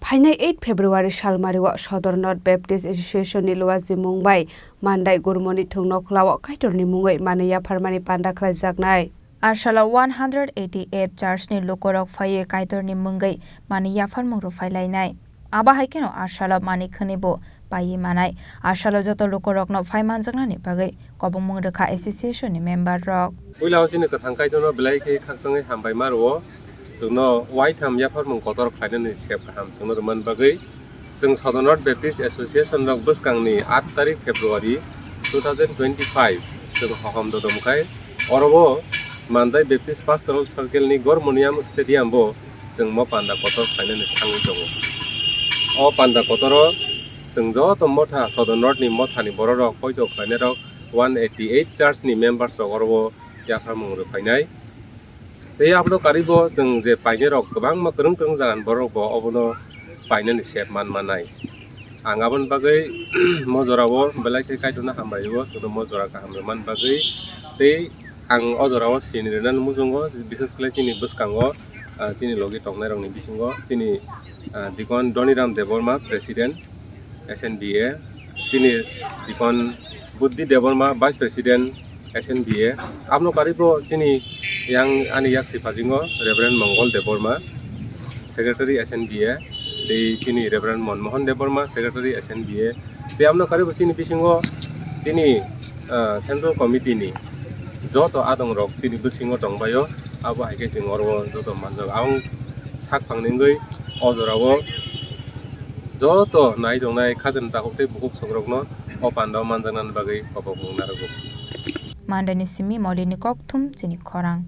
Phainai 8 February Salmario Sadar North Baptist Association ni Luajimung bai Mandai Gurmoni Thungno Khlawa Kaitorni Mungwi Manaya Pharmani Panda Khlaijaknai Arshala 188 Church ni Lokorok Phaye Kaitorni Mungwi Manaya Pharmungro Phailainai Aba haikeno Arshala Mani Khanibo Payi Manai Arshala joto Lokorokno Phaimanjaknani bagai Kobongmung Rekha Association ni member rok Uilawsini kathang Kaitorno belai ke khaksangai hambai marwo Sungno white ham ya farmung kotor khainan sep ham sungno man bagai sung Sadar North Baptist Association rok buskangni 8 tarik February 2025 sung hokam dodomkai orobo Mandai Baptist Pastoral Circle ni Gormonium Stadium bo sung mo panda kotor khainan thangi dongo o panda kotoro sung jo to motha Sadar North ni mothani borok rok hoito khaine rok 188 church ni members rok orobo ya farmung ro Phainai They have no caribo, the pioneer of Khorang, Khorang and Borobo, Obono, Pioneer Shep Man Manai. Angaban Bagay, Mozoravo, Belaki Kaituna Hambayo, so the Mozoraka Hamman Bagay, they Ang Ozorawa, Sini, Renan Muzungo, business class in Buskango, Sini Logi Togner on Bishingo, Sini Dicon Doniram Devorma, President, SNBA, Sini Dicon Buddhi Devorma, Vice President, SNBA, Abno Caribo, Sini. Yang ani yak sifajingo Reverend Mongol Deborma Secretary SNBA the Chini Reverend Monmohan Deborma Secretary SNBA the amno kari sini bisingo Chini Central Committee ni joto adong rok Chini bisingo tongbayo abo haike singorwo joto manjak ang sak pangningoi ojorawo joto nai dongnai khajan ta hokte bukuk songrokno o pandaw manjanan bagai kopong narugo Mandani Simi Molini Koktum Chini Khorang